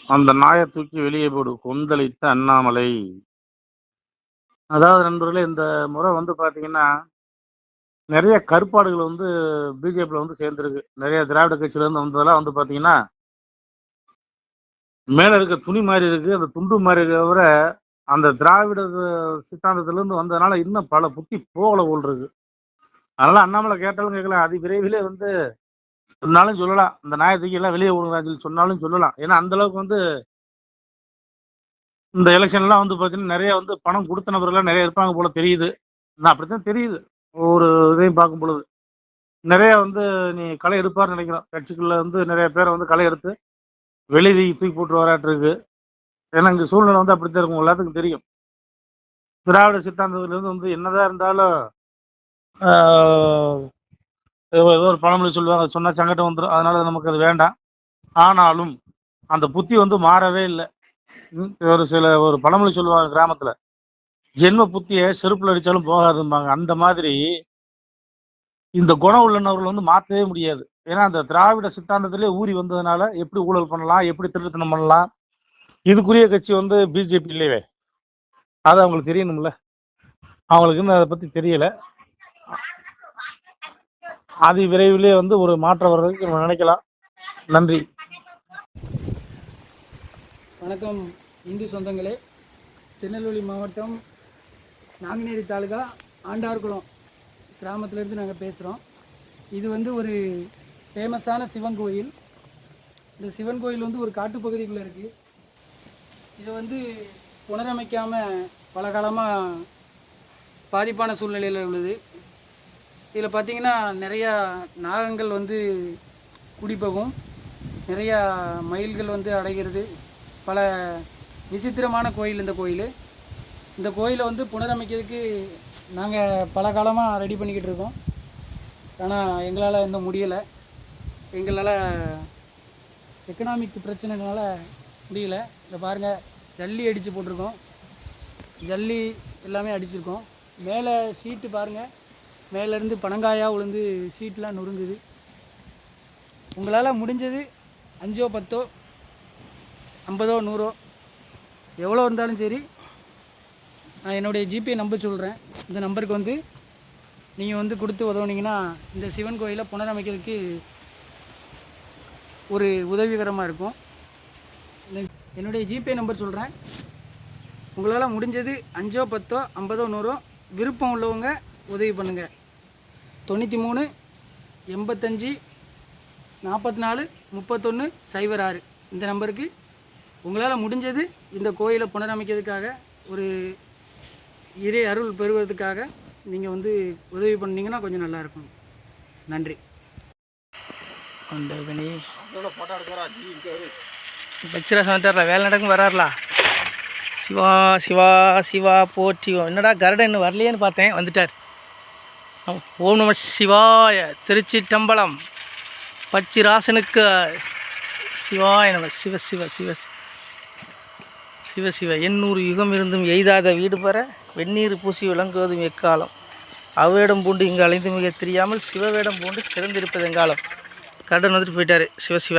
அந்த நாயை தூக்கி வெளியே போடு கொந்தளித்த அண்ணாமலை. அதாவது நண்பர்களே, இந்த முறை வந்து பாத்தீங்கன்னா நிறைய கருப்பாடுகள் வந்து பிஜேபியில் வந்து சேர்ந்துருக்கு. நிறைய திராவிட கட்சியில இருந்து வந்ததெல்லாம் வந்து பாத்தீங்கன்னா மேல இருக்க துணி மாதிரி இருக்கு, அந்த துண்டு மாதிரி இருக்கிற அந்த திராவிட சித்தாந்தத்துல இருந்து வந்ததுனால இன்னும் பல புத்தி போகல போல் இருக்கு. அதனால அண்ணாமலை கேட்டாலும் கேட்கலாம், அதி விரைவிலே வந்து சொன்னாலும் சொல்லலாம், இந்த நாயத்துக்கு எல்லாம் வெளியே விடுங்க சொன்னாலும் சொல்லலாம். ஏன்னா அந்த அளவுக்கு வந்து இந்த எலெக்ஷன்லாம் வந்து பாத்தீங்கன்னா நிறைய வந்து பணம் கொடுத்த நபர்கள் நிறைய இருப்பாங்க போல தெரியுது. நான் அப்படித்தான் தெரியுது ஒரு இதையும் பார்க்கும் பொழுது. நிறைய வந்து நீ களை எடுப்பார்னு நினைக்கிறோம். கட்சிக்குள்ள வந்து நிறைய பேரை வந்து களை எடுத்து வெளியே தூக்கி போட்டு வராட்டு இருக்கு. ஏன்னா இங்க சூழ்நிலை வந்து அப்படித்தான் இருக்கும், எல்லாத்துக்கும் தெரியும். திராவிட சித்தாந்தத்துல இருந்து வந்து என்னதான் இருந்தாலும் ஏதோ ஒரு பழமொழி சொல்லுவாங்க, சொன்னா சங்கடம் வந்துடும், அதனால நமக்கு அது வேண்டாம். ஆனாலும் அந்த புத்தி வந்து மாறவே இல்லை. ஒரு பழமொழி சொல்லுவாங்க கிராமத்துல, ஜென்ம புத்திய செருப்புல அடிச்சாலும் போகாதும்பாங்க. அந்த மாதிரி இந்த குணம் உள்ளவர்கள் வந்து மாற்றவே முடியாது. ஏன்னா அந்த திராவிட சித்தாந்தத்திலே ஊறி வந்ததுனால எப்படி ஊழல் பண்ணலாம், எப்படி திருத்தனம் பண்ணலாம், இதுக்குரிய கட்சி வந்து பிஜேபி இல்லையே. அது அவங்களுக்கு தெரியணும்ல, அவங்களுக்கு இன்னும் அதை பத்தி தெரியல. அது விரைவிலே வந்து ஒரு மாற்றம் வர்றதுக்கு நம்ம நினைக்கலாம். நன்றி. வணக்கம் இந்து சொந்தங்களே. திருநெல்வேலி மாவட்டம் நாங்குநேரி தாலுகா ஆண்டார்குளம் கிராமத்திலேருந்து நாங்கள் பேசுகிறோம். இது வந்து ஒரு ஃபேமஸான சிவன் கோயில். இந்த சிவன் கோயில் வந்து ஒரு காட்டுப்பகுதிக்குள்ளே இருக்குது. இதை வந்து புனரமைக்காமல் பல காலமாக பாதிப்பான சூழ்நிலையில் உள்ளது. இதில் பார்த்திங்கன்னா நிறையா நாகங்கள் வந்து குடிப்போகும், நிறையா மயில்கள் வந்து அடைகிறது. பல விசித்திரமான கோயில் இந்த கோயில். இந்த கோயிலை வந்து புனரமைக்கிறதுக்கு நாங்கள் பல காலமாக ரெடி பண்ணிக்கிட்டு இருக்கோம். ஆனால் எங்களால் இன்னும் முடியலை. எங்களால் எக்கனாமிக் பிரச்சனைனால முடியலை. இதை பாருங்கள், ஜல்லி அடித்து போட்டிருக்கோம், ஜல்லி எல்லாமே அடிச்சிருக்கோம். மேலே சீட்டு பாருங்கள், மேலேருந்து பனங்காயாக விழுந்து சீட்டெலாம் நொறுங்குது. உங்களால் முடிஞ்சது 5 10 50 100 எவ்வளோ இருந்தாலும் சரி, நான் என்னுடைய ஜிபே நம்பர் சொல்கிறேன். இந்த நம்பருக்கு வந்து நீங்கள் வந்து கொடுத்து உதவுனீங்கன்னா இந்த சிவன் கோயிலை புனரமைக்கிறதுக்கு ஒரு உதவிகரமாக இருக்கும். என்னுடைய ஜிபே நம்பர் சொல்கிறேன். உங்களால் முடிஞ்சது 5 10 50 100 விருப்பம் உள்ளவங்க உதவி பண்ணுங்கள். 93 85 44 31 06 இந்த நம்பருக்கு உங்களால் முடிஞ்சது இந்த கோயிலை புனரமைக்கிறதுக்காக, ஒரு இறை அருள் பெறுவதற்காக நீங்கள் வந்து உதவி பண்ணிங்கன்னா கொஞ்சம் நல்லாயிருக்கும். நன்றி. பச்சிரா சமத்தார்ல வேலை நடக்கும் வராருலா. சிவா சிவா சிவா போற்றி. என்னடா கருடன் இன்னும் வரலையேன்னு பார்த்தேன், வந்துட்டார். ஓம் நம சிவாய. திருச்சிற்றம்பலம். பச்சிராசனுக்கு சிவாய நம. சிவ சிவ சிவ சிவ சிவ. 800 யுகம் இருந்தும் எய்தாத வீடு பெற வெந்நீர் பூசி விளங்குவதும் எக்காலம். அவ்வேடம் பூண்டு இங்கு அலைந்து மிக தெரியாமல் சிவவேடம் பூண்டு சிறந்திருப்பது எங்காலம். கடன் வந்துட்டு போயிட்டார். சிவசிவ.